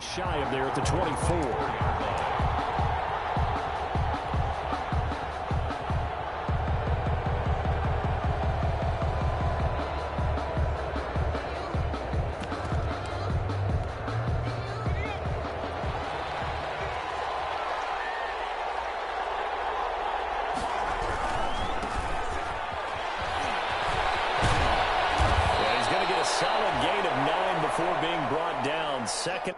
Shy of there at the 24. Solid gain of 9 before being brought down. Second.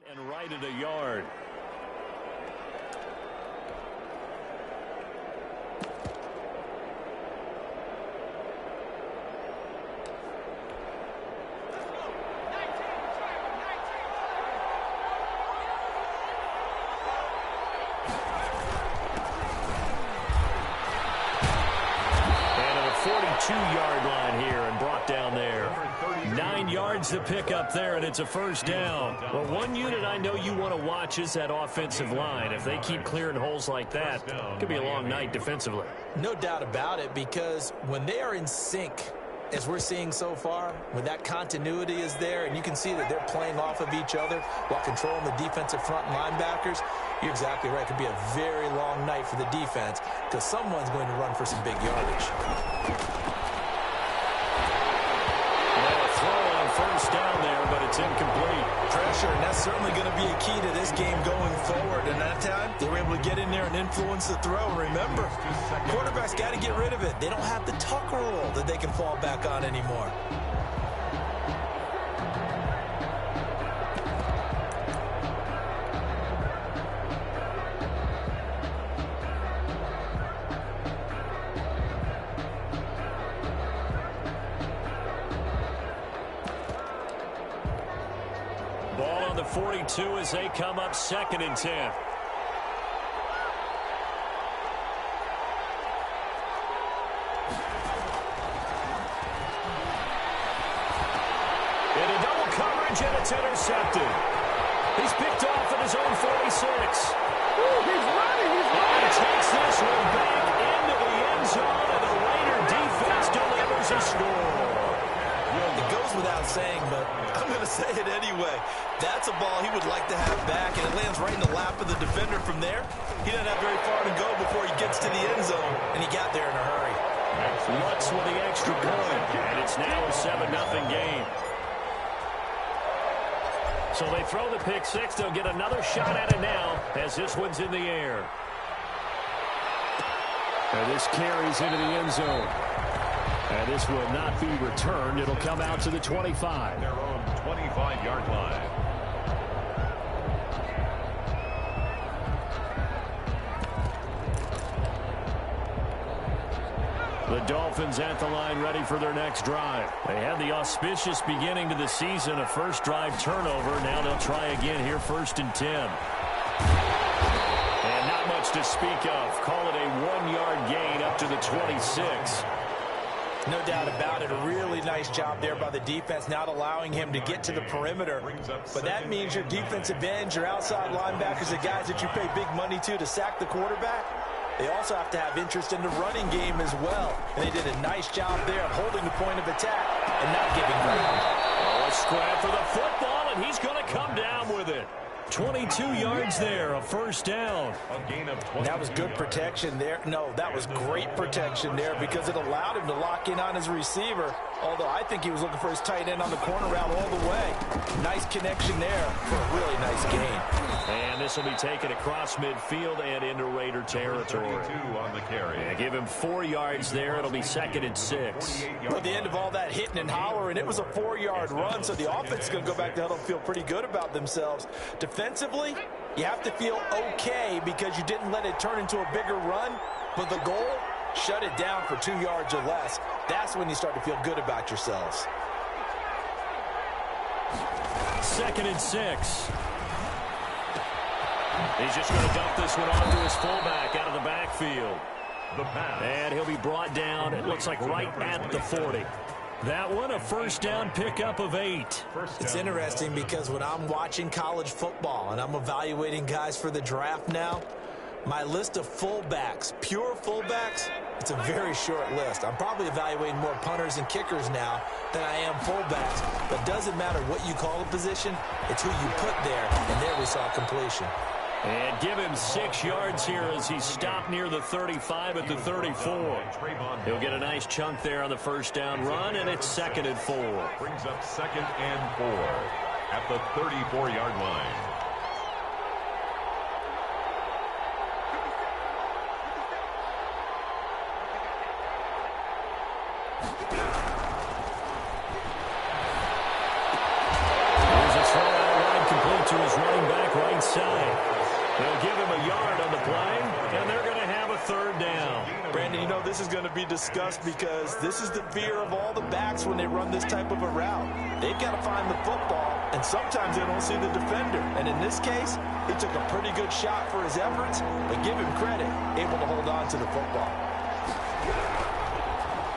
And right at a yard. And at a 42-yard line here and brought down there. 9 yards to pick up there, and it's a first down. Well, one unit I know you want to watch is that offensive line. If they keep clearing holes like that, it could be a long night defensively. No doubt about it, because when they are in sync, as we're seeing so far, when that continuity is there, and you can see that they're playing off of each other while controlling the defensive front linebackers, you're exactly right. It could be a very long night for the defense because someone's going to run for some big yardage. First down there, but it's incomplete. Pressure, and that's certainly going to be a key to this game going forward. And that time, they were able to get in there and influence the throw. Remember, quarterbacks got to get rid of it. They don't have the tuck rule that they can fall back on anymore. Ball on the 42 as they come up 2nd and 10. Into double coverage, and it's intercepted. He's picked off at his own 46. Ooh, he's running, And he takes this one back into the end zone, and the Raider defense delivers a score. It goes without saying, but I'm going to say it anyway. That's a ball he would like to have back, and it lands right in the lap of the defender from there. He doesn't have very far to go before he gets to the end zone, and he got there in a hurry. Lutz with the extra point, and it's now a 7-0 game. So they throw the pick six. They'll get another shot at it now as this one's in the air. And this carries into the end zone. And this will not be returned. It'll come out to the 25. Their own 25-yard line. The Dolphins at the line ready for their next drive. They had the auspicious beginning to the season, a first drive turnover. Now they'll try again here, 1st and 10. And not much to speak of. Call it a 1-yard gain up to the 26. No doubt about it. A really nice job there by the defense, not allowing him to get to the perimeter. But that means your defensive ends, your outside linebackers, the guys that you pay big money to sack the quarterback, they also have to have interest in the running game as well. And they did a nice job there of holding the point of attack and not giving ground. Oh, a scrap for the football, and he's going to come down with it. 22 yards there, a first down. A gain of 20. That was good protection there. No, that was great protection there because it allowed him to lock in on his receiver Although I think he was looking for his tight end on the corner route all the way. Nice connection there for a really nice gain. And this will be taken across midfield and into Raider territory. On the carry. Yeah, give him 4 yards there. It'll be 2nd and 6. At the end of all that hitting and hollering, it was a 4-yard run, so the offense is going to go back to huddle and feel pretty good about themselves. Defensively, you have to feel okay because you didn't let it turn into a bigger run, but the goal, shut it down for 2 yards or less. That's when you start to feel good about yourselves. 2nd and 6. He's just going to dump this one off to his fullback out of the backfield. The pass. And he'll be brought down, it looks like right at the 40. That one, a first down pickup of 8. It's interesting because when I'm watching college football and I'm evaluating guys for the draft now, my list of fullbacks, pure fullbacks, it's a very short list. I'm probably evaluating more punters and kickers now than I am fullbacks. But it doesn't matter what you call a position, it's who you put there, and there we saw completion. And give him 6 yards here as he stopped near the 35 at the 34. He'll get a nice chunk there on the first down run, and it's 2nd and 4. Brings up 2nd and 4 at the 34-yard line. Here's a throw out wide complete to his running back right side. They'll give him a yard on the play, and they're going to have a 3rd down. Brandon, you know this is going to be discussed because this is the fear of all the backs when they run this type of a route. They've got to find the football, and sometimes they don't see the defender. And in this case, he took a pretty good shot for his efforts, but give him credit, able to hold on to the football.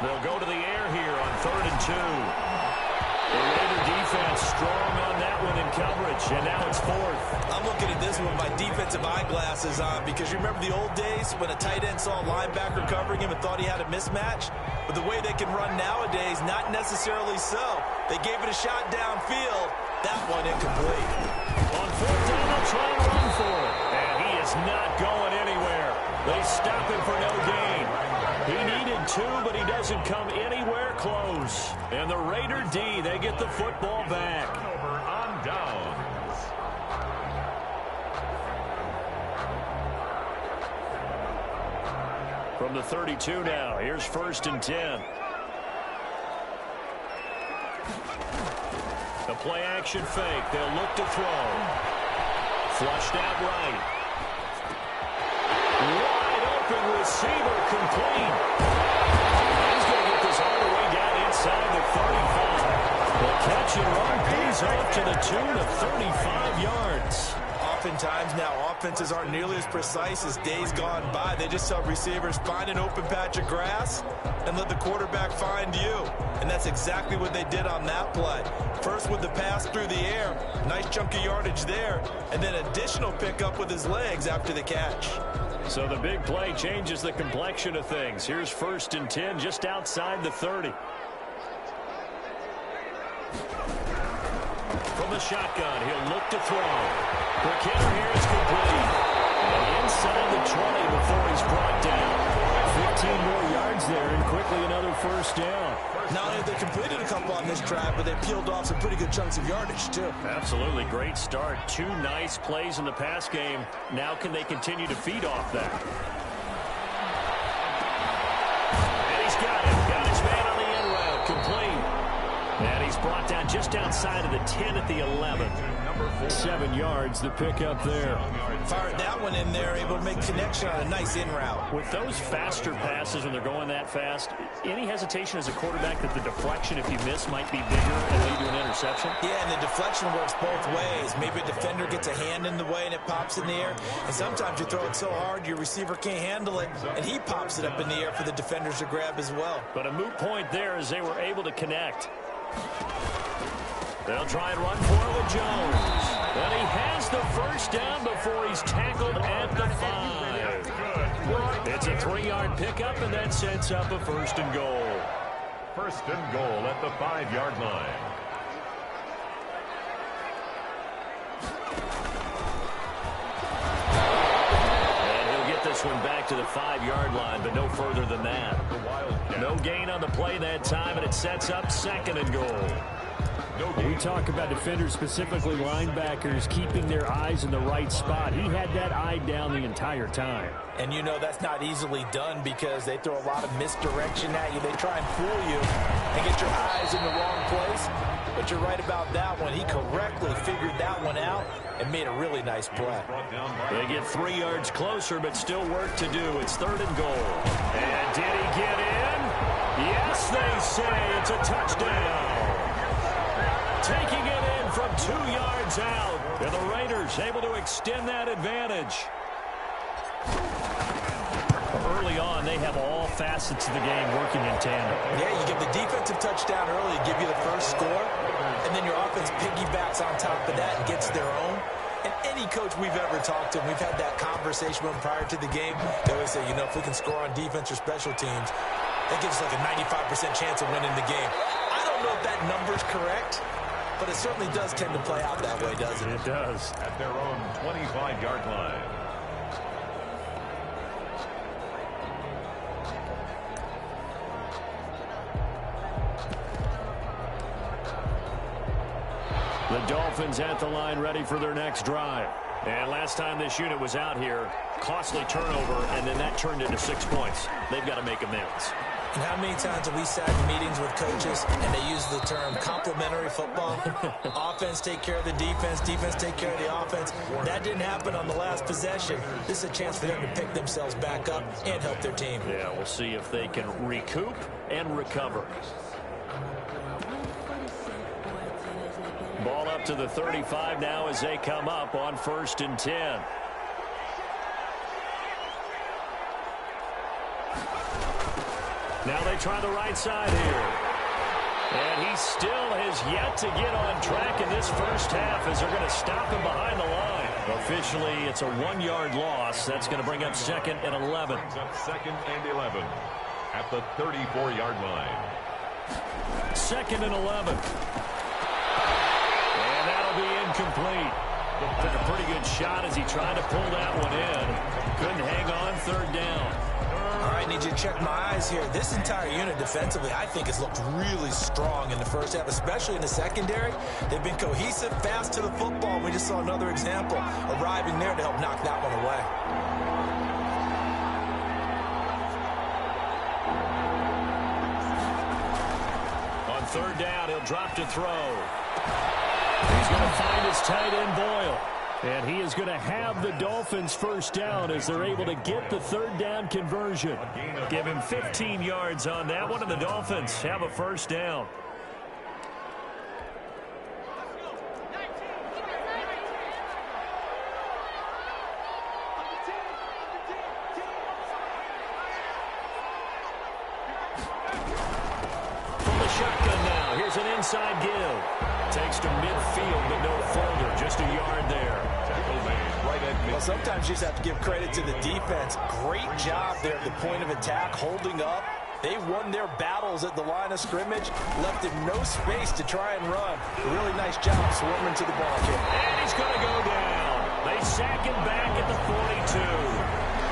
They'll go to the air here on 3rd and 2. The Raider defense strong on that one in coverage, and now it's 4th. I'm looking at this one with my defensive eyeglasses on because you remember the old days when a tight end saw a linebacker covering him and thought he had a mismatch? But the way they can run nowadays, not necessarily so. They gave it a shot downfield. That one incomplete. On 4th down, they'll try and run for it. And he is not going anywhere. They stop him for no gain. He needed 2, but he doesn't come anywhere close. And the Raider D, they get the football back. Over on downs. From the 32 now, here's 1st and 10. The play action fake. They'll look to throw. Flushed out right. Wide open receiver complete. He's going to get this all the way down inside the 35. The catch and run pays off to the tune of 35 yards. Oftentimes now offenses aren't nearly as precise as days gone by. They just tell receivers, find an open patch of grass and let the quarterback find you. And that's exactly what they did on that play. First with the pass through the air, nice chunk of yardage there, and then additional pickup with his legs after the catch. So the big play changes the complexion of things. Here's 1st and 10 just outside the 30. From the shotgun, he'll look to throw. McKinnon here is complete. And inside the 20 before he's brought down. 15 more yards there, and quickly another first down. Not only have they completed a couple on this drive, but they peeled off some pretty good chunks of yardage, too. Absolutely great start. 2 nice plays in the pass game. Now can they continue to feed off that? And he's got it. Got his man on the end route. Complete. And he's brought down just outside of the 10 at the 11. 7 yards, the pickup there. Fired that one in there, able to make connection on a nice in route. With those faster passes when they're going that fast, any hesitation as a quarterback that the deflection, if you miss, might be bigger and lead to an interception? Yeah, and the deflection works both ways. Maybe a defender gets a hand in the way and it pops in the air. And sometimes you throw it so hard your receiver can't handle it, and he pops it up in the air for the defenders to grab as well. But a moot point there as they were able to connect. They'll try and run for it with Jones. And he has the first down before he's tackled at the 5. It's a 3-yard pickup, and that sets up a 1st and goal. 1st and goal at the 5-yard line. this one back to the 5-yard line, but no further than that. No gain on the play that time, and it sets up 2nd and goal. When we talk about defenders, specifically linebackers, keeping their eyes in the right spot. He had that eye down the entire time. And you know that's not easily done because they throw a lot of misdirection at you. They try and fool you and get your eyes in the wrong place. But you're right about that one. He correctly figured that one out and made a really nice play. They get 3 yards closer, but still work to do. It's 3rd and goal. And did he get in? Yes, they say it's a touchdown. Taking it in from 2 yards out. And the Raiders able to extend that advantage. Early on, they have all facets of the game working in tandem. Yeah, you give the defensive touchdown early, give you the first score, and then your offense piggybacks on top of that and gets their own. And any coach we've ever talked to, and we've had that conversation with them prior to the game, they always say, you know, if we can score on defense or special teams, that gives us like a 95% chance of winning the game. I don't know if that number's correct, but it certainly does tend to play out that way, doesn't it? It does. At their own 25-yard line. The Dolphins at the line ready for their next drive. And last time this unit was out here, costly turnover, and then that turned into 6 points. They've got to make amends. And how many times have we sat in meetings with coaches and they use the term complementary football? Offense take care of the defense, defense take care of the offense. That didn't happen on the last possession. This is a chance for them to pick themselves back up and help their team. Yeah, we'll see if they can recoup and recover. Ball up to the 35 now as they come up on 1st and 10. Now they try the right side here. And he still has yet to get on track in this first half as they're going to stop him behind the line. Officially, it's a 1-yard loss. That's going to bring up 2nd and 11. Brings up 2nd and 11 at the 34-yard line. 2nd and 11. And that'll be incomplete. Took a pretty good shot as he tried to pull that one in. Couldn't hang on 3rd down. All right, need you to check my eyes here. This entire unit defensively, I think, has looked really strong in the first half, especially in the secondary. They've been cohesive, fast to the football. We just saw another example arriving there to help knock that one away. On 3rd down, he'll drop to throw. He's going to find his tight end, Boyle. And he is going to have the Dolphins first down as they're able to get the 3rd down conversion. Give him 15 yards on that one, and the Dolphins have a first down. From the shotgun now, here's an inside give. Takes to midfield, but no further. Just a yard there. Well, sometimes you just have to give credit to the defense. Great job there at the point of attack, holding up. They won their battles at the line of scrimmage, left him no space to try and run. A really nice job swarming to the ball here. And he's going to go down. They sack him back at the 42.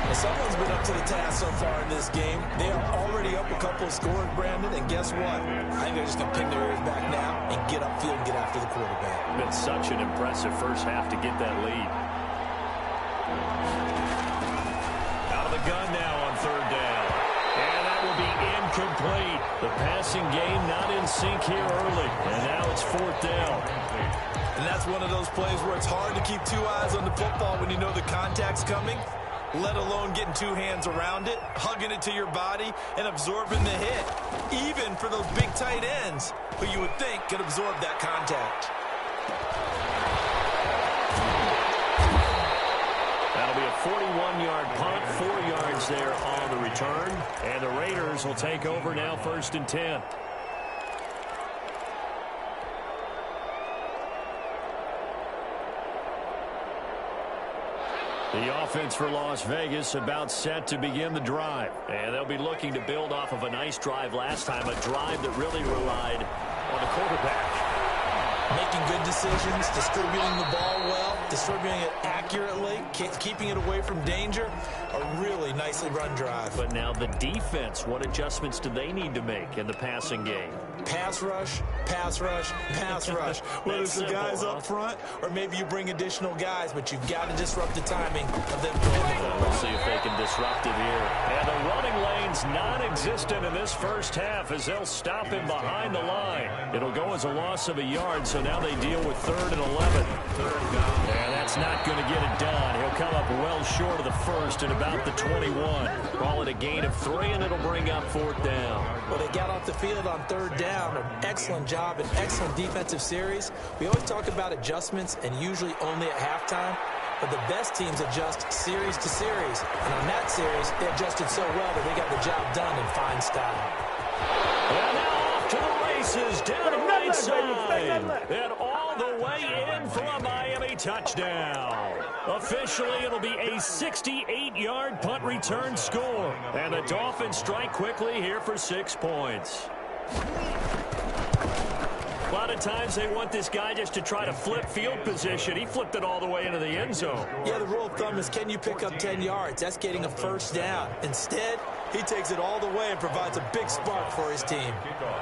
Well, someone's been up to the task so far in this game. They are already up a couple of scores, Brandon, and guess what? I think they're just going to pin their ears back now and get upfield and get after the quarterback. Been such an impressive first half to get that lead. Out of the gun now on 3rd down. And that will be incomplete. The passing game not in sync here early. And now it's 4th down. And that's one of those plays where it's hard to keep 2 eyes on the football when you know the contact's coming, let alone getting 2 hands around it, hugging it to your body, and absorbing the hit. Even for those big tight ends who you would think could absorb that contact. That'll be a 41-yard punt, 4 yards there on the return. And the Raiders will take over now 1st and 10. The offense for Las Vegas about set to begin the drive. And they'll be looking to build off of a nice drive last time, a drive that really relied on the quarterback. Making making good decisions, distributing the ball well, distributing it accurately, keeping it away from danger. A really nicely run drive. But now the defense, what adjustments do they need to make in the passing game? Pass rush, pass rush, pass rush. Whether it's the guys up front or maybe you bring additional guys, but you've got to disrupt the timing of them throwing the ball. We'll see if they can disrupt it here. And the running lane's non-existent in this first half as they'll stop him behind the line. It'll go as a loss of a yard, so now they deal with 3rd and 11. And that's not going to get it done. He'll come up well short of the first at about the 21. Call it a gain of 3, and it'll bring up 4th down. Well, they got off the field on 3rd down. An excellent job, an excellent defensive series. We always talk about adjustments, and usually only at halftime. But the best teams adjust series to series. And on that series, they adjusted so well that they got the job done in fine style. And now off to the races, down the right side. And all the way in for a Miami touchdown. Officially, it'll be a 68-yard punt return score. And the Dolphins strike quickly here for 6 points. A lot of times they want this guy just to try to flip field position. He flipped it all the way into the end zone. Yeah, the rule of thumb is, can you pick up 10 yards? That's getting a first down. Instead, he takes it all the way and provides a big spark for his team.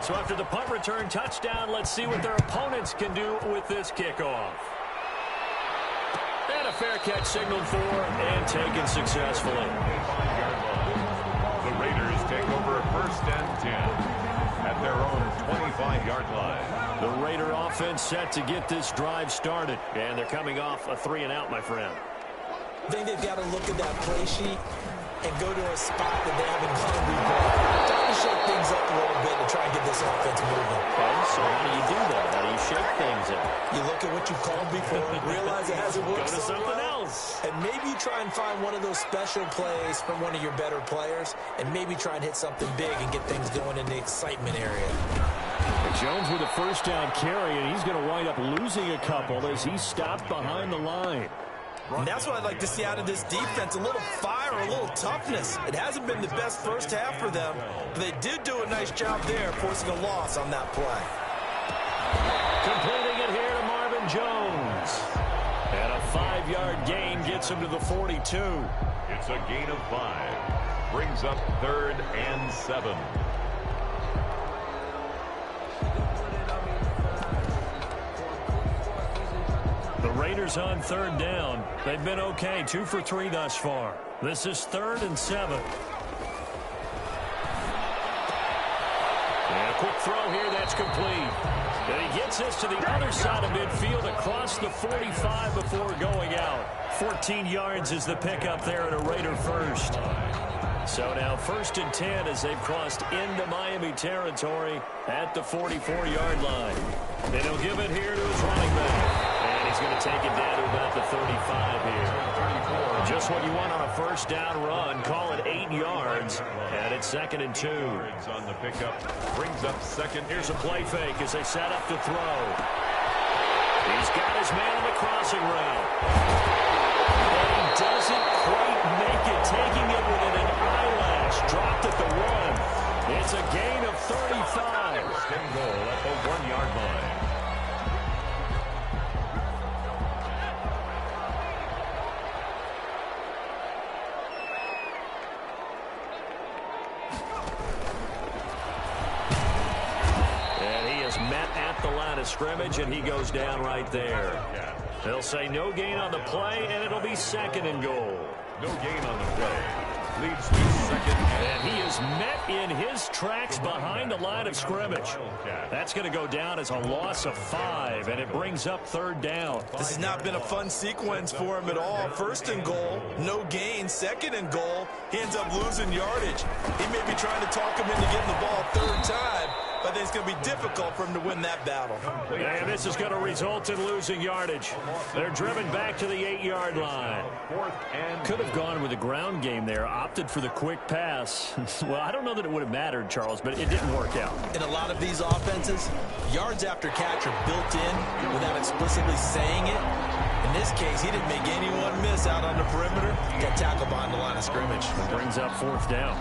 So after the punt return touchdown, let's see what their opponents can do with this kickoff. And a fair catch signaled for and taken successfully. The Raiders take over 1st and 10 at their own 25-yard line. The Raider offense set to get this drive started. And they're coming off a 3-and-out, my friend. I think they've got to look at that play sheet and go to a spot that they haven't gone before. Time to shake things up a little bit to try and get this offense moving. Okay, so how do you do that? How do you shake things up? You look at what you called before, realize it hasn't worked. Go to something else. And maybe you try and find one of those special plays from one of your better players, and maybe try and hit something big and get things going in the excitement area. Jones with a 1st down carry, and he's going to wind up losing a couple as he's stopped behind the line. And that's what I'd like to see out of this defense, a little fire, a little toughness. It hasn't been the best first half for them, but they did do a nice job there, forcing a loss on that play. Completing it here to Marvin Jones. And a 5-yard gain gets him to the 42. It's a gain of 5. Brings up 3rd and 7. The Raiders on 3rd down. They've been okay, 2 for 3 thus far. This is 3rd and 7. And a quick throw here, that's complete. And he gets this to the other side of midfield across the 45 before going out. 14 yards is the pickup there at a Raider first. So now 1st and 10 as they've crossed into Miami territory at the 44-yard line. And he'll give it here to his running back. And he's going to take it down to about the 35 here. Just what you want on a 1st down run. Call it 8 yards. And it's 2nd and 2. On the pickup. Brings up 2nd. Here's a play fake as they set up to throw. He's got his man on the crossing route. But he doesn't quite make it. Taking it within an eyelash. Dropped at the 1. It's a gain of 35. Extend goal at the 1-yard line. Met at the line of scrimmage, and he goes down right there. They'll say no gain on the play, and it'll be 2nd and goal. No gain on the play. Leads to 2nd. And he is met in his tracks behind the line of scrimmage. That's going to go down as a loss of 5, and it brings up 3rd down. This has not been a fun sequence for him at all. 1st and goal, no gain. 2nd and goal, he ends up losing yardage. He may be trying to talk him into getting the ball 3rd time, but I think it's going to be difficult for him to win that battle. And this is going to result in losing yardage. They're driven back to the 8-yard line. Could have gone with a ground game there, opted for the quick pass. Well, I don't know that it would have mattered, Charles, but it didn't work out. In a lot of these offenses, yards after catch are built in without explicitly saying it. In this case, he didn't make anyone miss out on the perimeter. Got tackled behind the line of scrimmage. It brings up 4th down.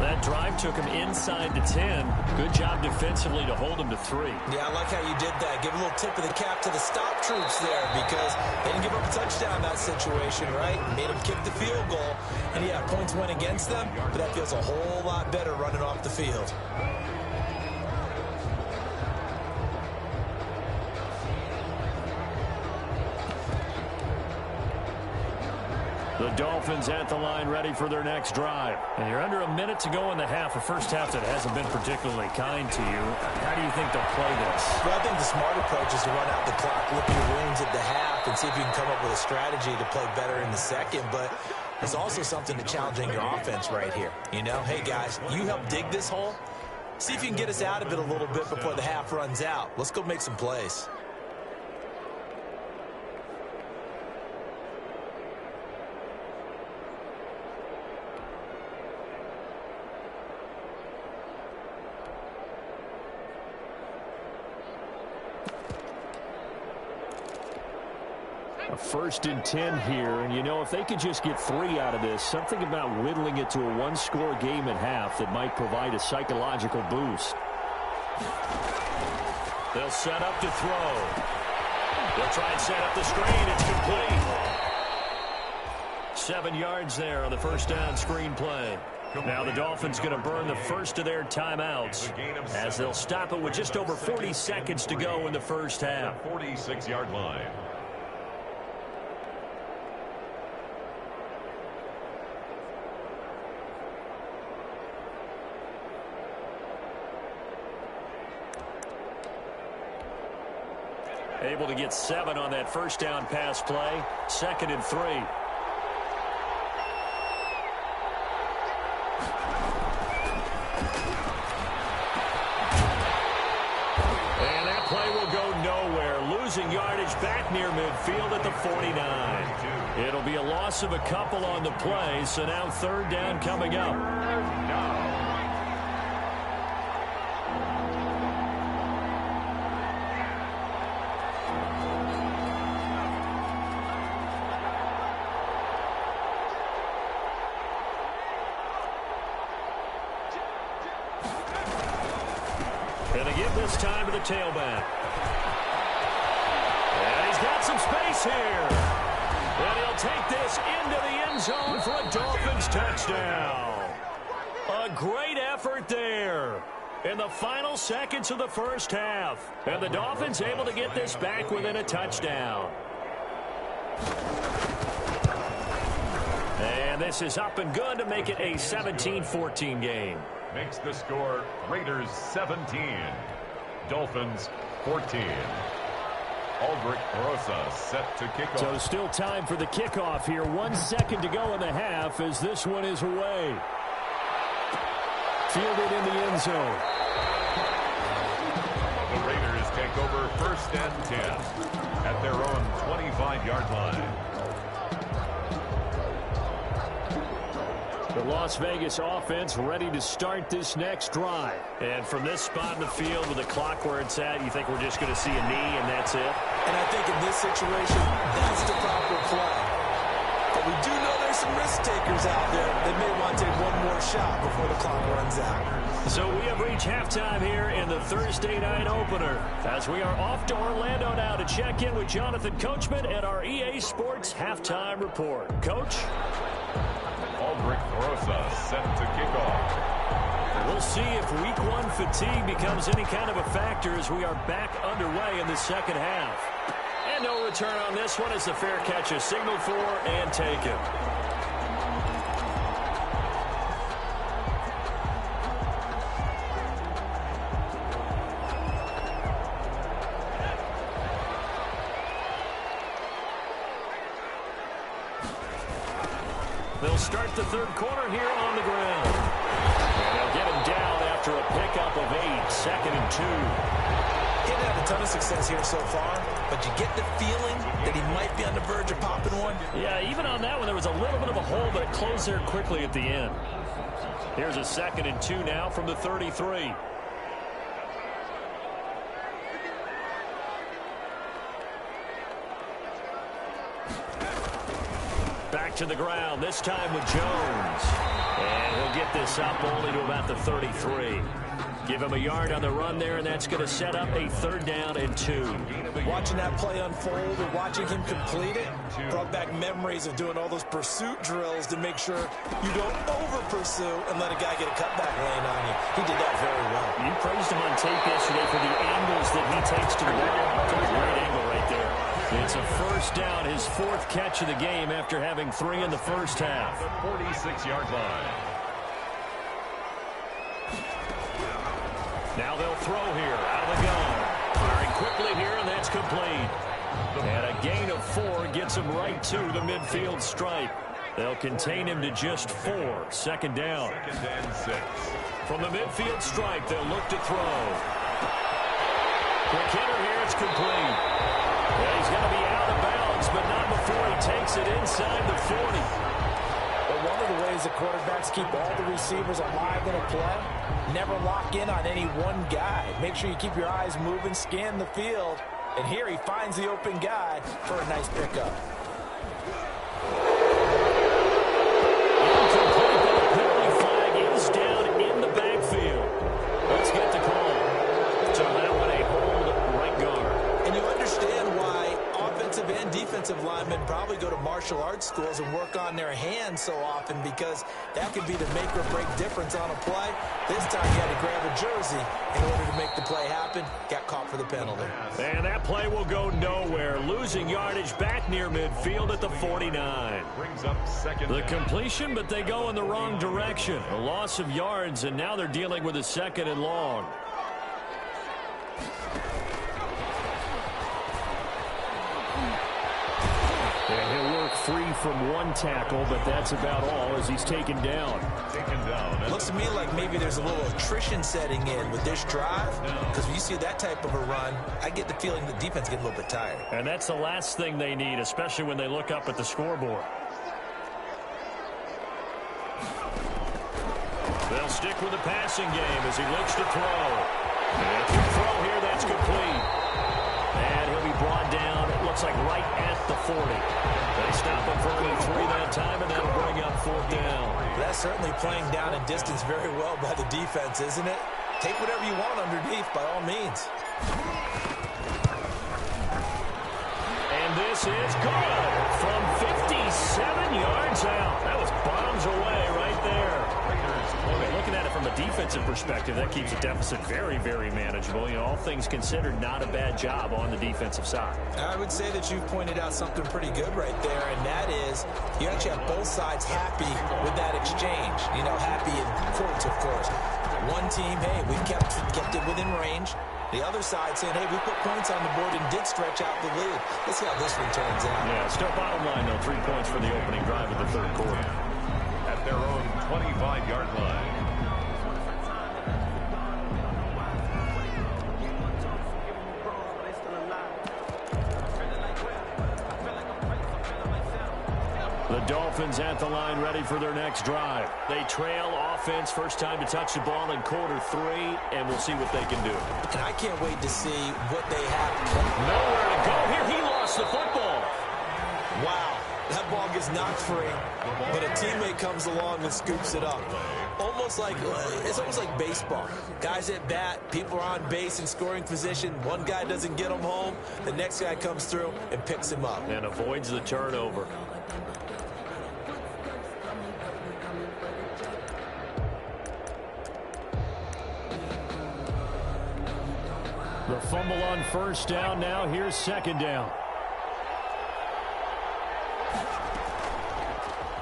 That drive took him inside the 10. Good job defensively to hold him to 3. Yeah, I like how you did that. Give a little tip of the cap to the stop troops there because they didn't give up a touchdown in that situation, right? Made them kick the field goal. And, yeah, points went against them, but that feels a whole lot better running off the field. The Dolphins at the line ready for their next drive. And you're under a minute to go in the half, a first half that hasn't been particularly kind to you. How do you think they'll play this? Well, I think the smart approach is to run out the clock, lick your wounds at the half, and see if you can come up with a strategy to play better in the second. But there's also something to challenging your offense right here. You know, hey, guys, you help dig this hole. See if you can get us out of it a little bit before the half runs out. Let's go make some plays. A 1st and 10 here, and you know, if they could just get 3 out of this, something about whittling it to a one-score game at half that might provide a psychological boost. They'll set up to throw. They'll try and set up the screen. It's complete. 7 yards there on the first down screen play. Now the Dolphins going to burn the first of their timeouts as they'll stop it with just over 40 seconds to go in the first half. 46-yard line. Able to get 7 on that first down pass play. 2nd and 3. And that play will go nowhere. Losing yardage back near midfield at the 49. It'll be a loss of a couple on the play, so now 3rd down coming up. Going to give this time to the tailback. And he's got some space here. And he'll take this into the end zone for a Dolphins touchdown. A great effort there in the final seconds of the first half. And the Dolphins able to get this back within a touchdown. And this is up and good to make it a 17-14 game. Makes the score Raiders 17, Dolphins 14. Aldrich Rosa set to kick off. So still time for the kickoff here. 1 second to go in the half as this one is away. Fielded in the end zone. The Raiders take over 1st and 10 at their own 25-yard line. The Las Vegas offense ready to start this next drive. And from this spot in the field with the clock where it's at, you think we're just going to see a knee and that's it? And I think in this situation, that's the proper play. But we do know there's some risk takers out there that may want to take one more shot before the clock runs out. So we have reached halftime here in the Thursday night opener as we are off to Orlando now to check in with Jonathan Coachman and our EA Sports halftime report. Coach? Aldrich Rosa set to kick off. We'll see if week 1 fatigue becomes any kind of a factor as we are back underway in the second half. And no return on this one as the fair catch is signaled for and taken. They'll start the third quarter here on the ground. And they'll get him down after a pickup of 8, 2nd and 2. He hasn't had a ton of success here so far, but you get the feeling that he might be on the verge of popping one. Yeah, even on that one, there was a little bit of a hole, but it closed there quickly at the end. Here's a 2nd and 2 now from the 33. Back back to the ground, this time with Jones. And he'll get this up only to about the 33. Give him a yard on the run there, and that's going to set up a 3rd down and 2. Watching that play unfold and watching him complete it brought back memories of doing all those pursuit drills to make sure you don't over-pursue and let a guy get a cutback lane on you. He did that very well. You praised him on tape yesterday for the angles that he takes to the ball. Took a great angle right there. It's a 1st down, his 4th catch of the game after having 3 in the first half. The 46-yard line. Now they'll throw here out of the gun. Firing quickly here, and that's complete. And a gain of 4 gets him right to the midfield stripe. They'll contain him to just 4. 2nd down. 2nd and 6. From the midfield stripe, they'll look to throw. Quick hitter here, it's complete. Well, he's going to be out of bounds, but not before he takes it inside the 40. But one of the ways the quarterbacks keep all the receivers alive in a play, never lock in on any one guy. Make sure you keep your eyes moving, scan the field. And here he finds the open guy for a nice pickup. Incomplete, but a penalty flag is down in the backfield. Let's get the call. So that one a hold right guard. And you understand why offensive and defensive linemen probably go to martial arts schools and work on their hands so often, because that could be the make or break difference on a play. This time he had to grab a jersey in order to make the play happen. Got caught for the penalty. And that play will go nowhere. Losing yardage back near midfield at the 49. Brings up 2nd The down. completion, but they go in the wrong direction. A loss of yards, and now they're dealing with a 2nd and long. And he'll work free from 1 tackle, but that's about all as he's taken down. Taken down. Looks to me like maybe there's a little attrition setting in with this drive, because when you see that type of a run, I get the feeling the defense getting a little bit tired. And that's the last thing they need, especially when they look up at the scoreboard. They'll stick with the passing game as he looks to throw. And the throw here, that's complete. And he'll be brought down, it looks like right at the 40. They stop him for only 3 that time, and that'll bring up 4th down. That's certainly playing down in distance very well by the defense, isn't it? Take whatever you want underneath, by all means. And this is good from 57 yards out. That was bombs away right there. Okay, looking at it from a defensive perspective, that keeps the deficit very, very manageable. You know, all things considered, not a bad job on the defensive side. I would say that you've pointed out something pretty good right there, and that is you actually have both sides happy with that exchange. You know, happy in quotes, of course. One team, hey, we've kept it within range. The other side saying, hey, we put points on the board and did stretch out the lead. Let's see how this one turns out. Yeah, still bottom line, though, 3 points for the opening drive of the 3rd quarter. At their own 25-yard line. The Dolphins at the line, ready for their next drive. They trail offense, first time to touch the ball in quarter 3, and we'll see what they can do. And I can't wait to see what they have. Nowhere to go here. He lost the football. Wow, that ball gets knocked free, but a teammate comes along and scoops it up. It's almost like baseball. Guys at bat, people are on base in scoring position. One guy doesn't get him home. The next guy comes through and picks him up. And avoids the turnover. The fumble on first down. Now here's 2nd down.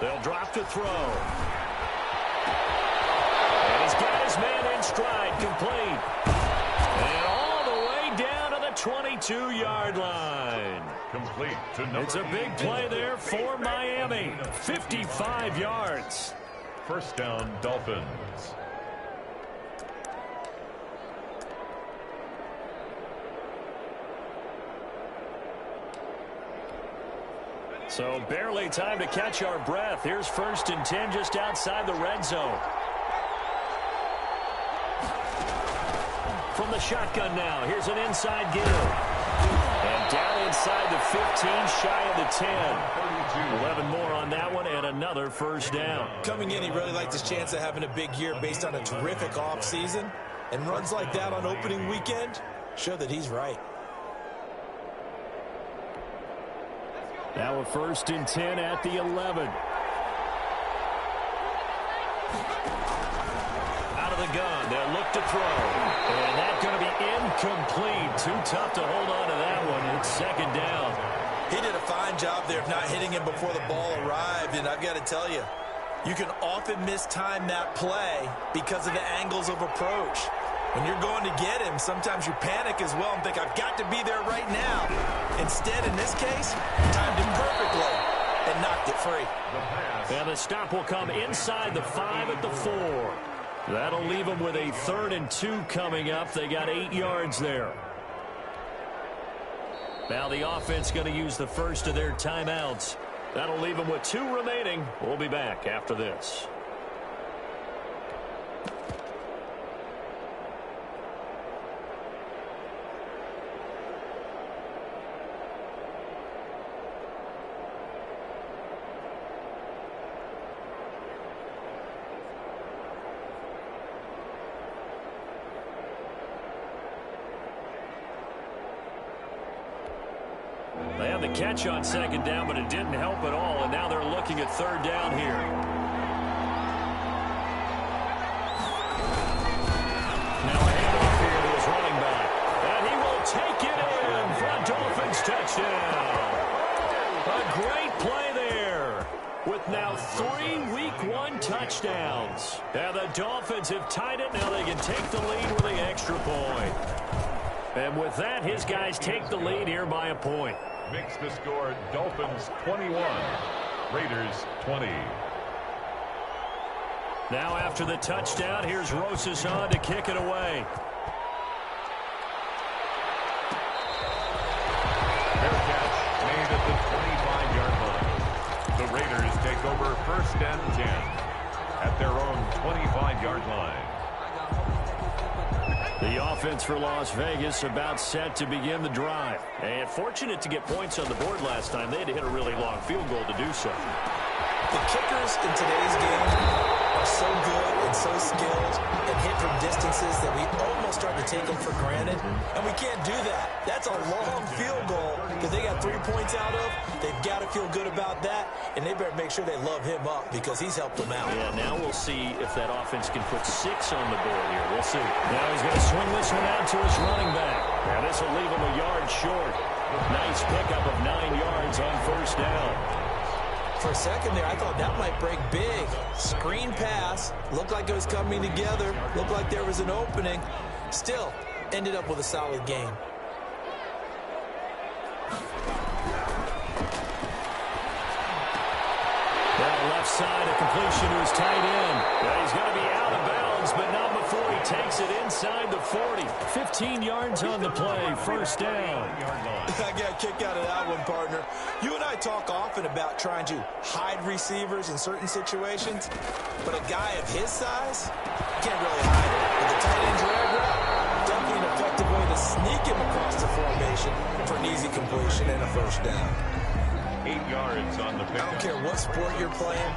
They'll drop to throw. And he's got his man in stride, complete. And all the way down to the 22-yard line. Complete to number It's a big play there for Miami. 55 yards. 1st down, Dolphins. So barely time to catch our breath. Here's 1st and 10 just outside the red zone. From the shotgun now, here's an inside give. And down inside the 15, shy of the 10. 11 more on that one, and another first down. Coming in, he really liked his chance of having a big year based on a terrific offseason. And runs like that on opening weekend show that he's right. Now a 1st and 10 at the 11. Out of the gun, they'll look to throw. And that's going to be incomplete. Too tough to hold on to that one. It's 2nd down. He did a fine job there of not hitting him before the ball arrived. And I've got to tell you, you can often mistime that play because of the angles of approach. When you're going to get him, sometimes you panic as well and think, I've got to be there right now. Instead, in this case, timed it perfectly and knocked it free. And the stop will come inside the 5 at the 4. That'll leave them with a 3rd and 2 coming up. They got 8 yards there. Now the offense going to use the first of their timeouts. That'll leave them with 2 remaining. We'll be back after this. They had the catch on 2nd down, but it didn't help at all, and now they're looking at 3rd down here. Now a handoff here to his running back, and he will take it in for a Dolphins touchdown. A great play there with now 3 Week 1 touchdowns. And the Dolphins have tied it. Now they can take the lead with an extra point. And with that, his guys take the lead here by a point. Makes the score Dolphins 21, Raiders 20. Now after the touchdown, here's Rosas on to kick it away. Fair catch made at the 25-yard line. The Raiders take over 1st and 10 at their own 25-yard line. The offense for Las Vegas about set to begin the drive. And fortunate to get points on the board last time. They had to hit a really long field goal to do so. The kickers in today's game are so good and so skilled and hit from distances that we almost start to take them for granted. And we can't do that. That's a long field goal that they got 3 points out of. They've got to feel good about that. And they better make sure they love him up because he's helped them out. Yeah, now we'll see if that offense can put 6 on the board here. We'll see. Now he's going to swing this one out to his running back. Now this will leave him a yard short. Nice pickup of 9 yards on 1st down. For a second there, I thought that might break big. Screen pass. Looked like it was coming together. Looked like there was an opening. Still, ended up with a solid game. Down left side, a completion to his tight end. Now he's going to be out of bounds, but not before he takes it inside the 40. 15 yards on the play, 1st down. I got a kick out of that one, partner. You and I talk often about trying to hide receivers in certain situations, but a guy of his size can't really hide it. With the tight end drag route, definitely an effective way to sneak him across the formation for an easy completion and a 1st down. 8 yards on the pick. I don't care what sport you're playing,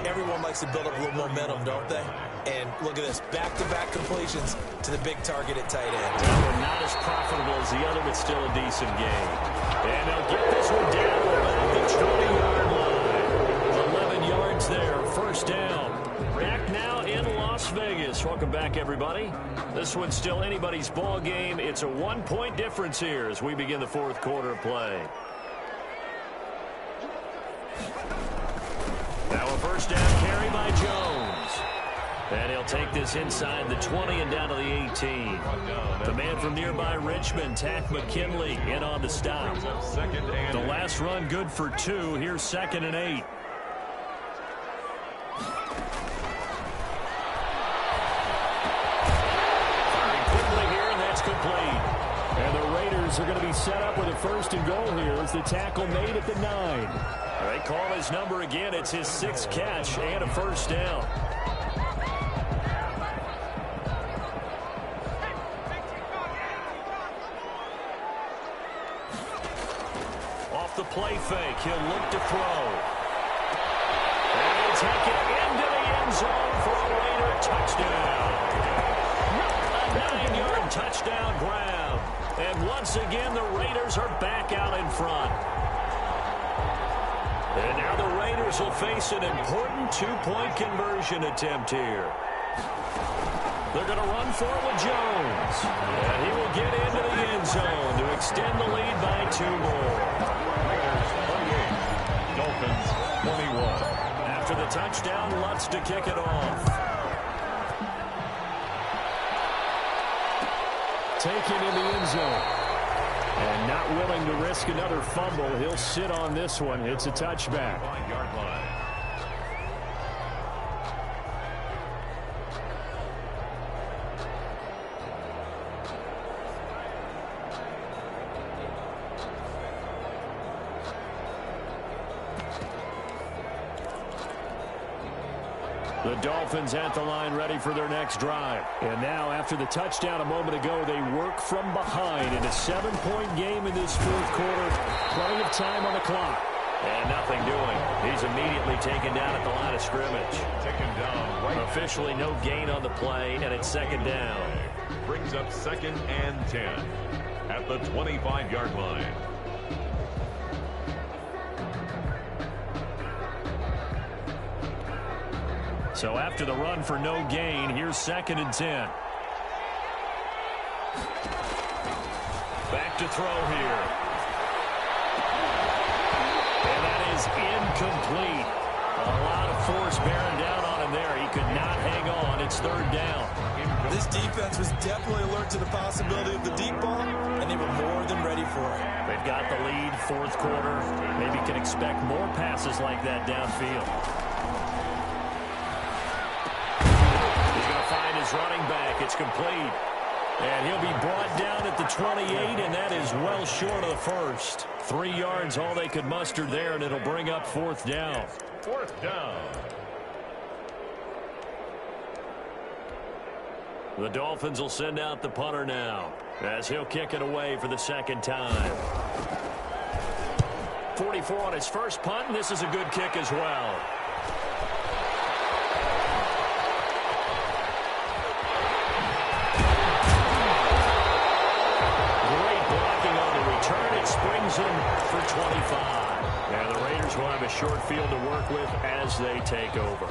everyone likes to build up a little momentum, don't they? And look at this, back-to-back completions to the big target at tight end. Well, not as profitable as the other, but still a decent game. And they'll get this one down around the 20-yard line. 11 yards there, 1st down. Back now in Las Vegas. Welcome back, everybody. This one's still anybody's ball game. It's a 1-point difference here as we begin the 4th quarter of play. Now a 1st down carry by Jones. And he'll take this inside the 20 and down to the 18. The man from nearby Richmond, Tack McKinley, in on the stop. The last run good for 2. Here's 2nd and 8. Firing quickly here, and that's complete. And the Raiders are going to be set up with a 1st and goal here as the tackle made at the 9. They call his number again. It's his 6th catch and a 1st down. the play fake. He'll look to throw. And he'll take it into the end zone for a Raider touchdown. A 9-yard touchdown grab. And once again, the Raiders are back out in front. And now the Raiders will face an important two-point conversion attempt here. They're going to run for it with Jones. And he will get into the end zone to extend the lead by 2 more. Raiders 28, Dolphins 21. After the touchdown, Lutz to kick it off. Taken in the end zone. And not willing to risk another fumble. He'll sit on this one. It's a touchback. 5-yard line. The Dolphins at the line ready for their next drive. And now after the touchdown a moment ago, they work from behind in a 7-point game in this 4th quarter. Plenty of time on the clock. And nothing doing. He's immediately taken down at the line of scrimmage. Taken down right. Officially no gain on the play, and it's 2nd down. Brings up 2nd and 10 at the 25-yard line. So after the run for no gain, here's 2nd and 10. Back to throw here. And that is incomplete. A lot of force bearing down on him there. He could not hang on. It's 3rd down. This defense was definitely alert to the possibility of the deep ball, and they were more than ready for it. They've got the lead, 4th quarter. Maybe can expect more passes like that downfield. His running back, it's complete. And he'll be brought down at the 28, and that is well short of the first. 3 yards, all they could muster there, and it'll bring up 4th down. 4th down. The Dolphins will send out the punter now, as he'll kick it away for the 2nd time. 44 on his first punt, and this is a good kick as well. It springs him for 25. And the Raiders will have a short field to work with as they take over.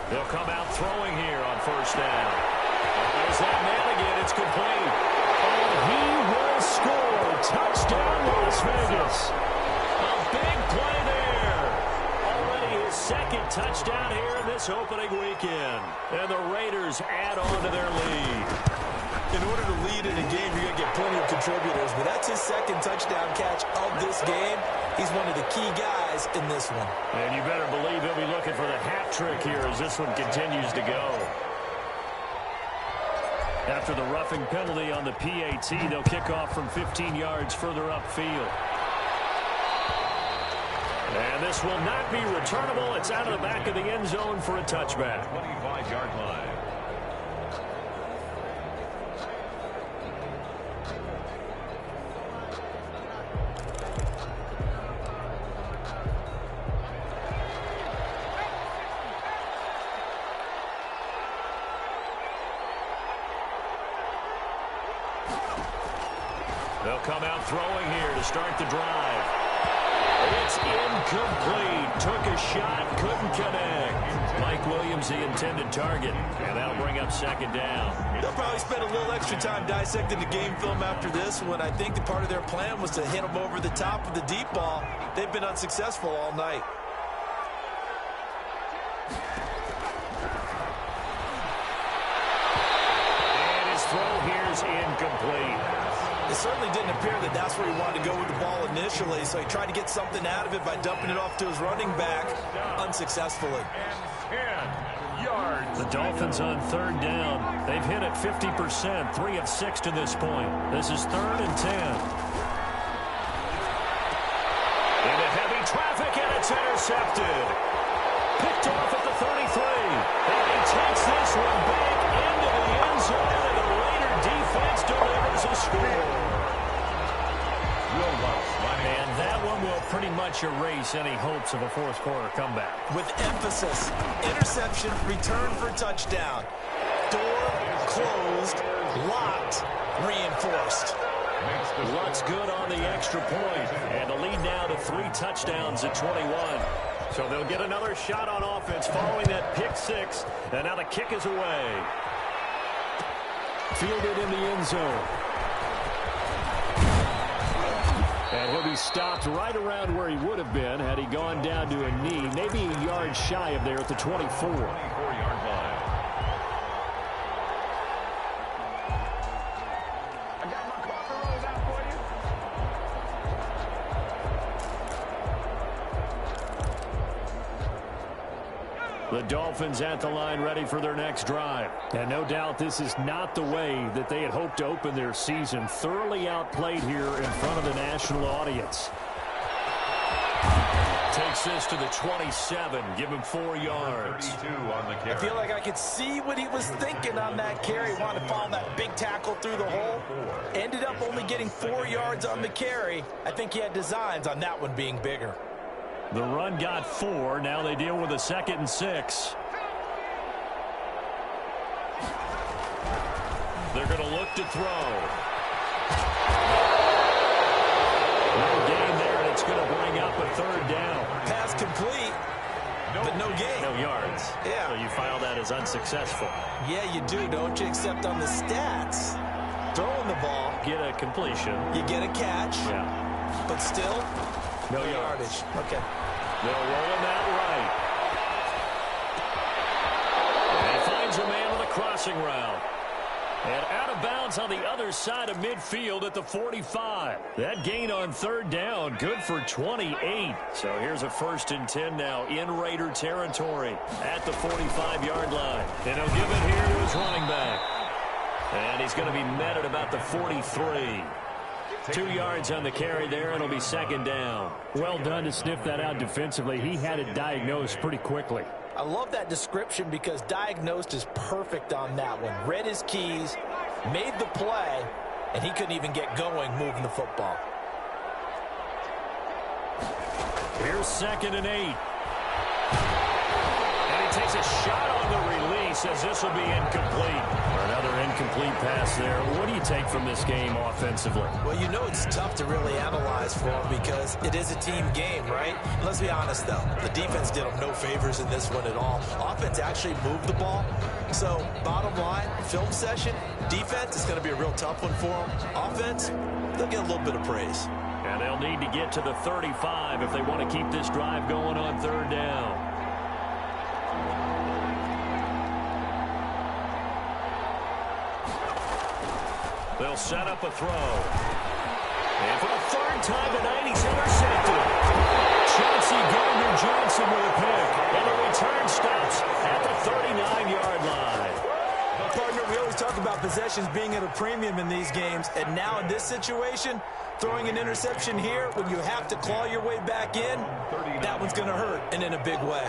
They'll come out throwing here on 1st down. There's that man again. It's complete. And he will score. Touchdown, Las Vegas. Big play there. Already his 2nd touchdown here in this opening weekend. And the Raiders add on to their lead. In order to lead in a game, you're going to get plenty of contributors, but that's his 2nd touchdown catch of this game. He's one of the key guys in this one. And you better believe he'll be looking for the hat trick here as this one continues to go. After the roughing penalty on the PAT, they'll kick off from 15 yards further upfield. And this will not be returnable. It's out of the back of the end zone for a touchback. 25-yard line. They'll come out throwing here to start the drive. It's incomplete. Took a shot, couldn't connect. Mike Williams, the intended target. And that'll bring up 2nd down. They'll probably spend a little extra time dissecting the game film after this one. I think the part of their plan was to hit them over the top of the deep ball. They've been unsuccessful all night. And his throw here is incomplete. It certainly didn't appear that that's where he wanted to go with the ball initially, so he tried to get something out of it by dumping it off to his running back unsuccessfully. 10 yards. The Dolphins on 3rd down. They've hit it 50%, 3 of 6 to this point. This is 3rd and 10. And a heavy traffic, and it's intercepted. Picked off at the 33. And he takes this one back into the end zone, and the Raider defense delivers a score. And that one will pretty much erase any hopes of a fourth quarter comeback. With emphasis, interception, return for touchdown. Door closed, locked, reinforced. What's good on the extra point, and the lead now to 3 touchdowns at 21. So they'll get another shot on offense following that pick 6, and now the kick is away. Fielded in the end zone. And he'll be stopped right around where he would have been had he gone down to a knee, maybe a yard shy of there at the 24. 24-yard line. The Dolphins at the line ready for their next drive. And no doubt this is not the way that they had hoped to open their season. Thoroughly outplayed here in front of the national audience. Takes this to the 27. Give him 4 yards. 32 on the carry. I feel like I could see what he was thinking on that carry. Wanted to follow that big tackle through the hole. Ended up only getting 4 yards on the carry. I think he had designs on that one being bigger. The run got 4. Now they deal with a 2nd and 6. They're going to look to throw. No gain there, and it's going to bring up a 3rd down. Pass complete, but no gain. No yards. Yeah. So you file that as unsuccessful. Yeah, you do, don't you? Except on the stats. Throwing the ball, Get a completion. you get a catch, Yeah. but still, No no yardage. yardage. Okay. They'll roll him out right. And he finds a man on the crossing route. And out of bounds on the other side of midfield at the 45. That gain on 3rd down, good for 28. So here's a 1st and 10 now in Raider territory at the 45-yard line. And he'll give it here to his running back. And he's going to be met at about the 43. 2 yards on the carry there, and it'll be 2nd down. Well done to sniff that out defensively. He had it diagnosed pretty quickly. I love that description because diagnosed is perfect on that one. Read his keys, made the play, and he couldn't even get going moving the football. Here's 2nd and 8. And he takes a shot on the release as this will be incomplete. Another incomplete pass there. What do you take from this game offensively? Well, you know it's tough to really analyze for him because it is a team game, right? Let's be honest, though. The defense did him no favors in this one at all. Offense actually moved the ball. So, bottom line, film session, defense is going to be a real tough one for them. Offense, they'll get a little bit of praise. And they'll need to get to the 35 if they want to keep this drive going on 3rd down. They'll set up a throw. And for the 3rd time tonight, he's intercepted. Chauncey Gardner-Johnson with a pick. And the return stops at the 39-yard line. Partner, we always talk about possessions being at a premium in these games. And now in this situation, throwing an interception here when you have to claw your way back in, that one's going to hurt, and in a big way.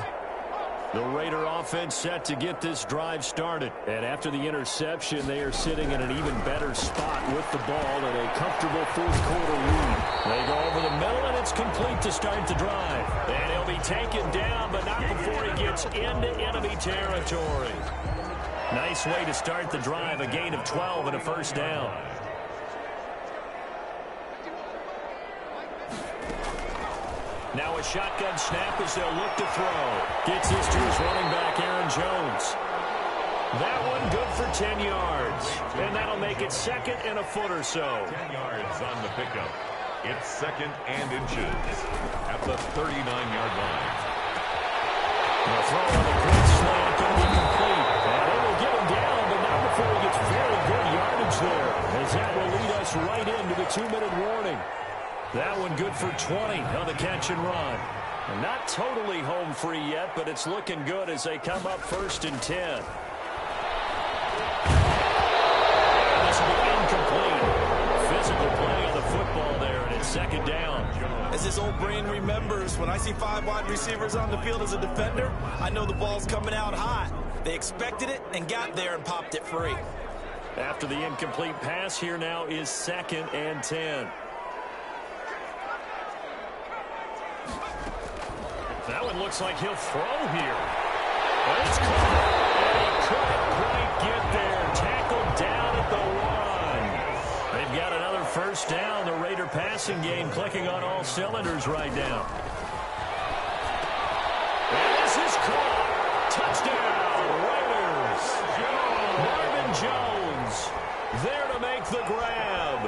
The Raider offense set to get this drive started. And after the interception, they are sitting in an even better spot with the ball in a comfortable 4th quarter lead. They go over the middle, and it's complete to start the drive. And he'll be taken down, but not before he gets into enemy territory. Nice way to start the drive. A gain of 12 and a 1st down. Now a shotgun snap as they'll look to throw. Gets this to his running back, Aaron Jones. That one good for 10 yards. And that'll make it 2nd and a foot or so. 10 yards on the pickup. It's 2nd and inches at the 39-yard line. The throw on the quick slant going to be complete. And it will get him down, but not before he gets very good yardage there. As that will lead us right into the 2-minute warning. That one good for 20 on the catch and run. And not totally home free yet, but it's looking good as they come up 1st and 10. And this will be incomplete. Physical play on the football there, and it's 2nd down. down. As this old brain remembers, when I see 5 wide receivers on the field as a defender, I know the ball's coming out hot. They expected it and got there and popped it free. After the incomplete pass, here now is 2nd and 10. That one looks like he'll throw here. But it's caught. And he couldn't quite get there. Tackled down at the 1. They've got another first down. The Raider passing game clicking on all cylinders right now. And this is caught. Touchdown, Raiders. Marvin Jones there to make the grab.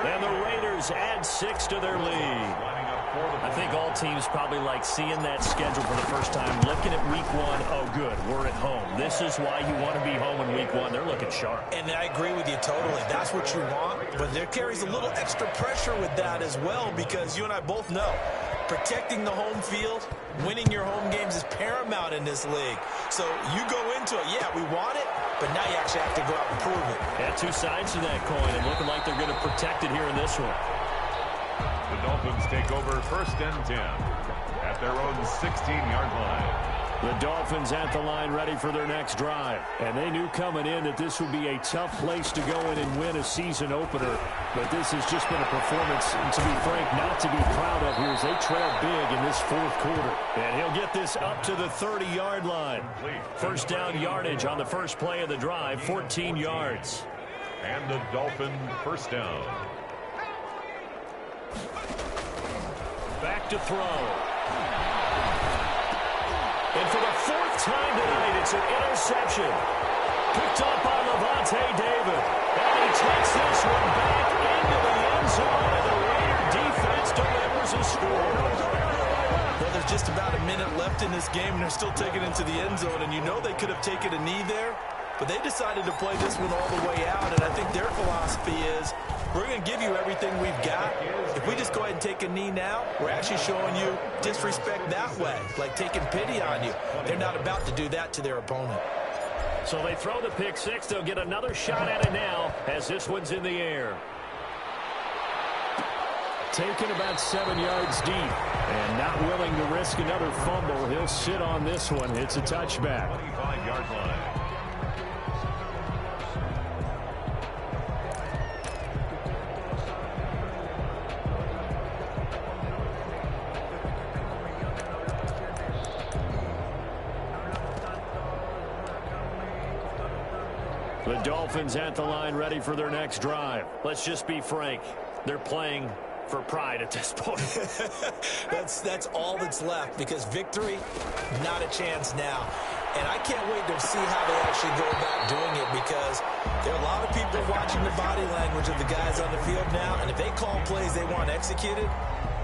And the Raiders add 6 to their lead. I think all teams probably like seeing that schedule for the first time, looking at week 1. Oh, good, we're at home. This is why you want to be home in week 1. They're looking sharp. And I agree with you totally. That's what you want. But there carries a little extra pressure with that as well, because you and I both know protecting the home field, winning your home games is paramount in this league. So you go into it, yeah, we want it, but now you actually have to go out and prove it. Yeah, 2 sides to that coin, and looking like they're going to protect it here in this one. The Dolphins take over 1st and 10 at their own 16-yard line. The Dolphins at the line ready for their next drive. And they knew coming in that this would be a tough place to go in and win a season opener. But this has just been a performance, to be frank, not to be proud of here as they trail big in this 4th quarter. And he'll get this up to the 30-yard line. First down yardage on the first play of the drive, 14 yards. And the Dolphin first down. Back to throw. And for the 4th time tonight, it's an interception. Picked up by Levante David. And he takes this one back into the end zone, and the Raider defense delivers a score. Well, there's just about a minute left in this game, and they're still taking it into the end zone. And you know they could have taken a knee there, but they decided to play this one all the way out. And I think their philosophy is, we're going to give you everything we've got. If we just go ahead and take a knee now, we're actually showing you disrespect that way, like taking pity on you. They're not about to do that to their opponent. So they throw the pick 6. They'll get another shot at it now as this one's in the air. Taken about 7 yards deep and not willing to risk another fumble. He'll sit on this one. It's a touchback. 25-yard line. The Dolphins at the line ready for their next drive. Let's just be frank. They're playing for pride at this point. That's all that's left, because victory, not a chance now. And I can't wait to see how they actually go about doing it, because there are a lot of people watching the body language of the guys on the field now, and if they call plays they want executed,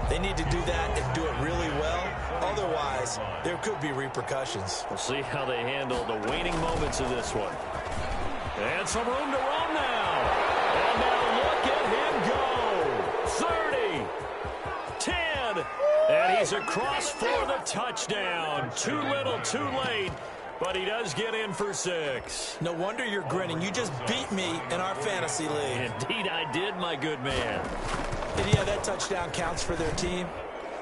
they need to do that and do it really well. Otherwise, there could be repercussions. We'll see how they handle the waning moments of this one. And some room to run now. And now look at him go. 30, 10, and he's across for the touchdown. Too little, too late, but he does get in for 6. No wonder you're grinning. You just beat me in our fantasy league. Indeed I did, my good man. And yeah, that touchdown counts for their team,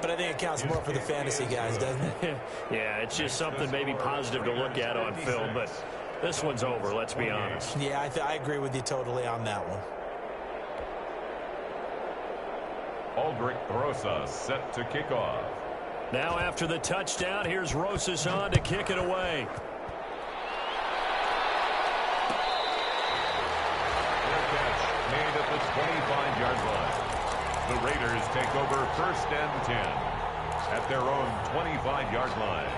but I think it counts more for the fantasy guys, doesn't it? Yeah, it's just something maybe positive to look at on film, but this one's over, let's be honest. Yeah, I agree with you totally on that one. Aldrich Rosas set to kick off. Now after the touchdown, here's Rosas on to kick it away. Their catch made at the 25-yard line. The Raiders take over 1st and 10 at their own 25-yard line.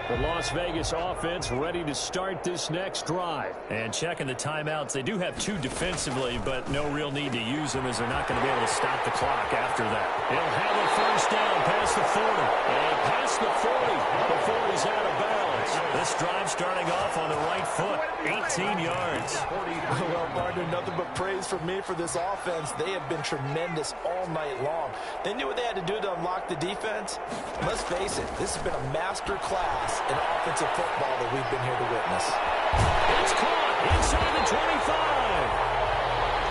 The Las Vegas offense ready to start this next drive. And checking the timeouts, they do have 2 defensively, but no real need to use them as they're not going to be able to stop the clock after that. He'll have a first down past the 40. And past the 40 before he's out of bounds. This drive starting off on the right foot, 18 yards. Well, partner, nothing but praise from me for this offense. They have been tremendous all night long. They knew what they had to do to unlock the defense. Let's face it, this has been a master class in offensive football that we've been here to witness. It's caught inside the 25.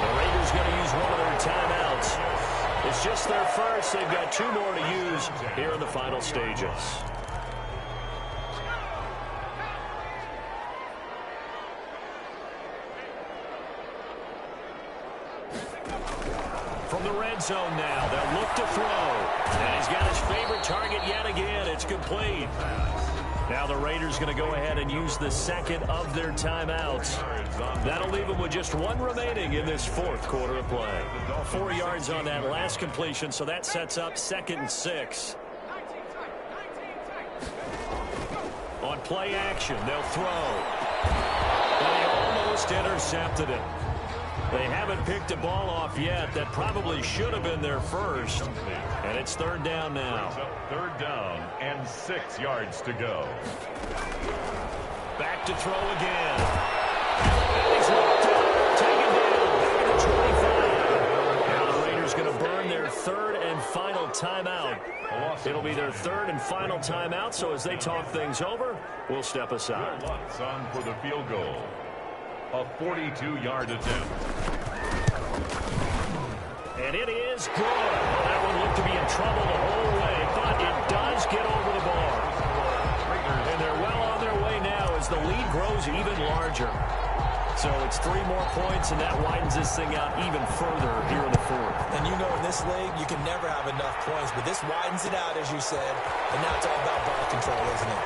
The Raiders going to use one is just their first. They've got 2 more to use here in the final stages. From the red zone now, they'll look to throw. And he's got his favorite target yet again. It's complete. Now the Raiders going to go ahead and use the second of their timeouts. That'll leave them with just 1 remaining in this 4th quarter of play. 4 yards on that last completion, so that sets up 2nd and 6. On play action, they'll throw. They almost intercepted it. They haven't picked a ball off yet. That probably should have been their first. And it's 3rd down now. 3rd down and 6 yards to go. Back to throw again. And he's locked up. Taken down. Back to 25. Now the Raiders going to burn their 3rd and final timeout. It'll be their 3rd and final timeout. So as they talk things over, we'll step aside. On for the field goal. A 42-yard attempt. And it is good. That one looked to be in trouble the whole way, but it does get over the bar. And they're well on their way now as the lead grows even larger. So it's 3 more points, and that widens this thing out even further here in the 4th. And you know, in this league, you can never have enough points, but this widens it out, as you said. And now it's all about ball control, isn't it?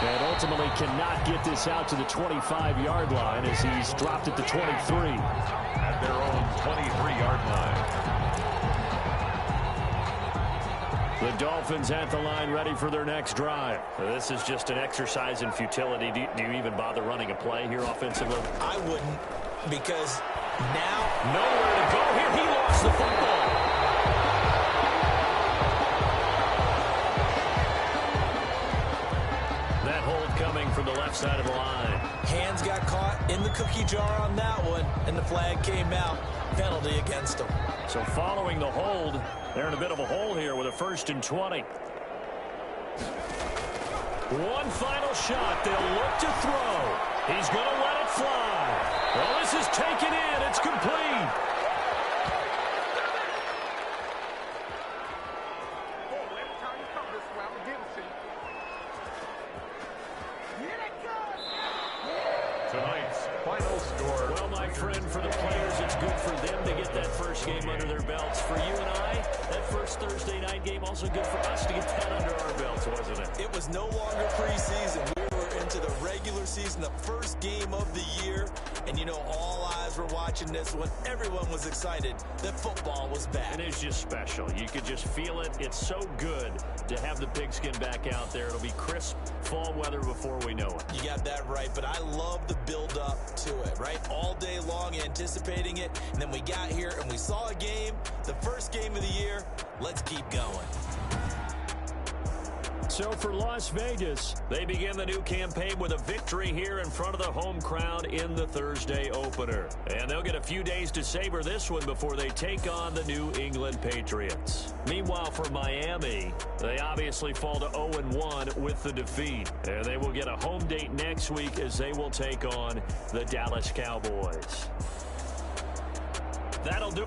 And ultimately cannot get this out to the 25-yard line as he's dropped it to 23. At their own 23-yard line. The Dolphins at the line ready for their next drive. This is just an exercise in futility. Do you even bother running a play here offensively? I wouldn't, because now nowhere to go here. He lost the football. From the left side of the line. Hands got caught in the cookie jar on that one, and the flag came out. Penalty against them. So following the hold, they're in a bit of a hole here with a 1st and 20. One final shot. They'll look to throw. He's going to let it fly. Well, this is taken in. It's complete. Tonight's final score. Well, my friend, for the players, it's good for them to get that first game under their belts. For you and I, that first Thursday night game also good for us to get that under our belts, wasn't it? It was no longer preseason. We were into the regular season, the first game of the year. And, you know, all eyes were watching this one. Everyone was excited that football was back. And it's just special. You could just feel it. It's so good to have the pigskin back out there. It'll be crisp fall weather before we know it. You got that right, but I love the build-up to it, right? All day long anticipating it, and then we got here and we saw a game, the first game of the year. Let's keep going. So for Las Vegas, they begin the new campaign with a victory here in front of the home crowd in the Thursday opener. And they'll get a few days to savor this one before they take on the New England Patriots. Meanwhile, for Miami, they obviously fall to 0-1 with the defeat. And they will get a home date next week as they will take on the Dallas Cowboys. That'll do.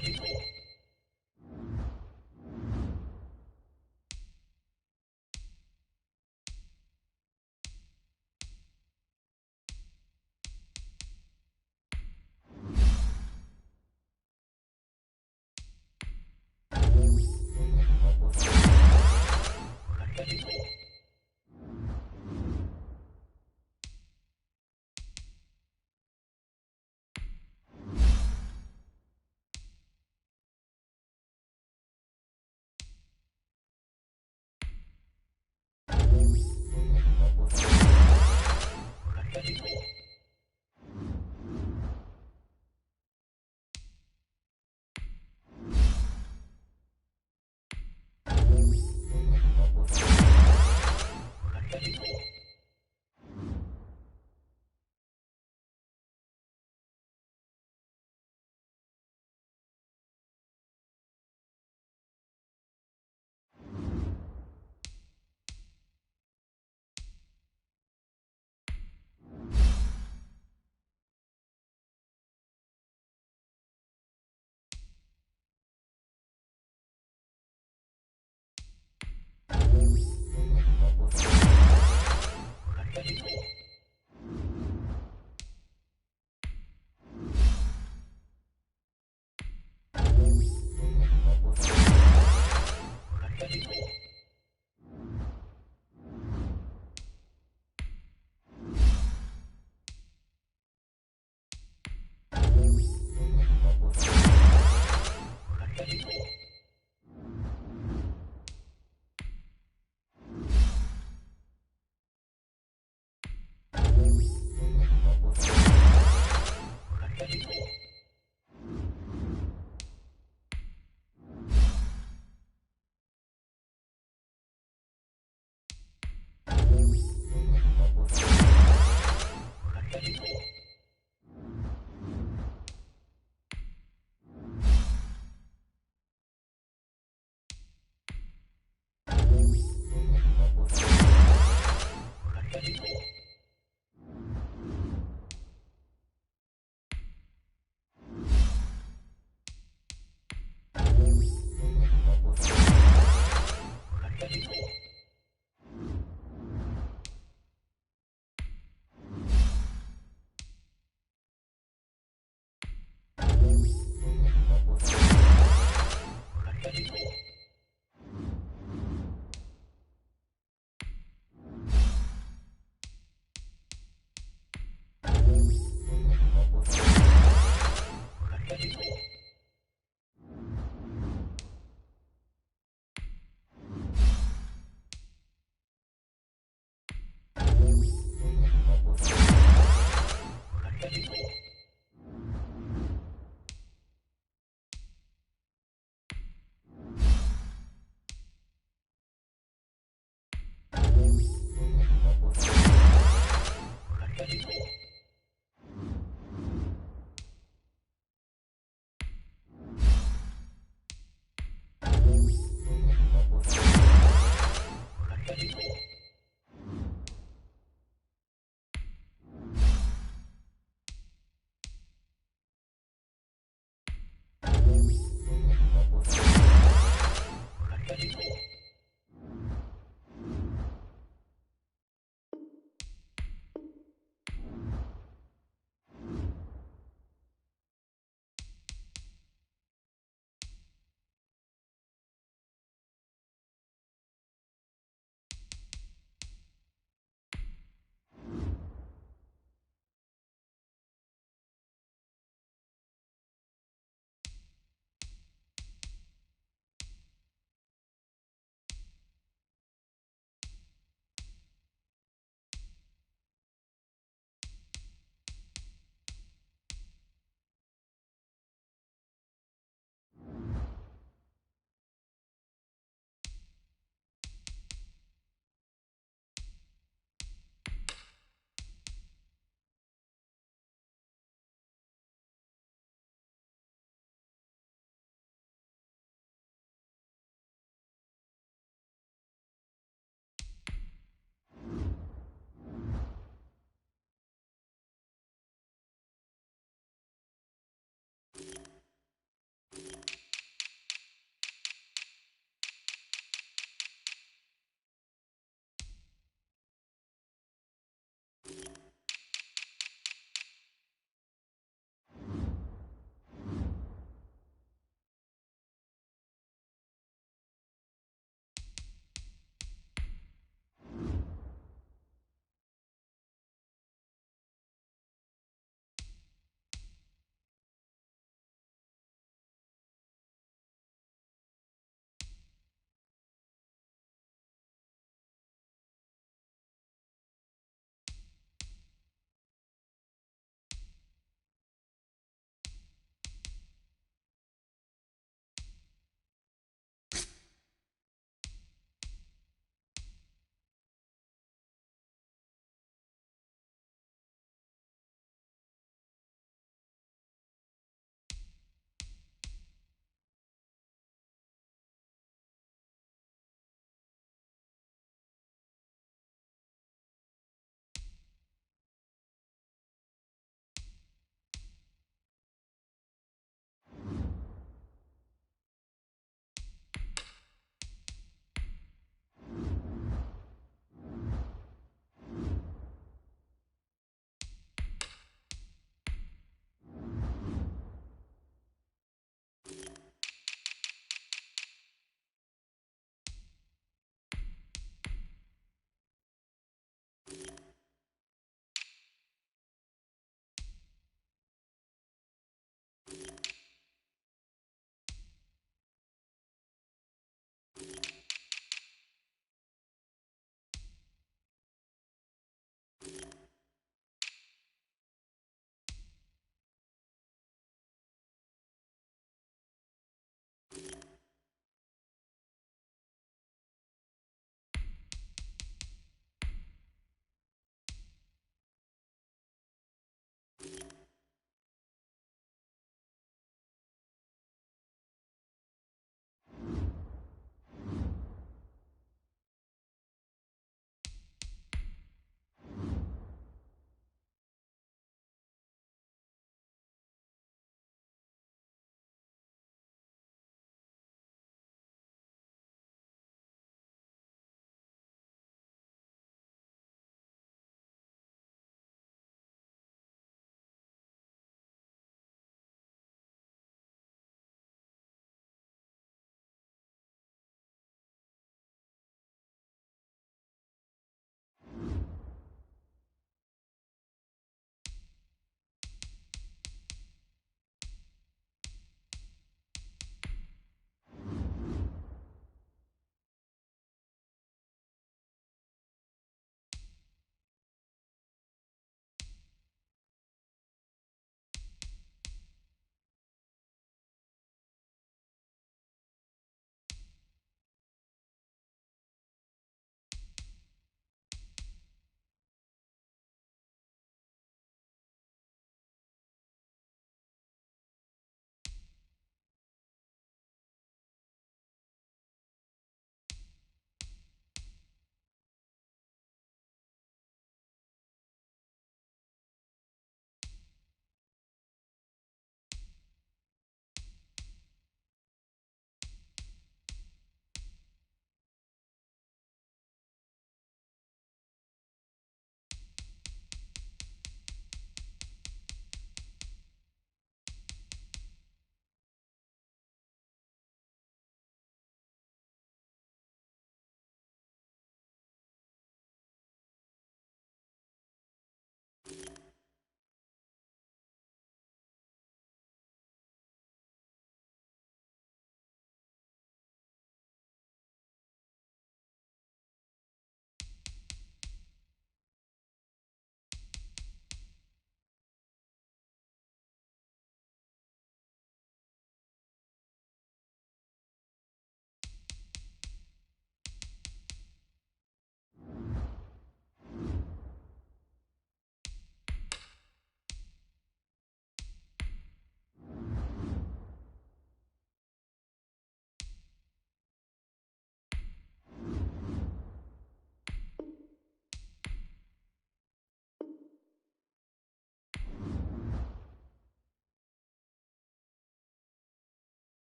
You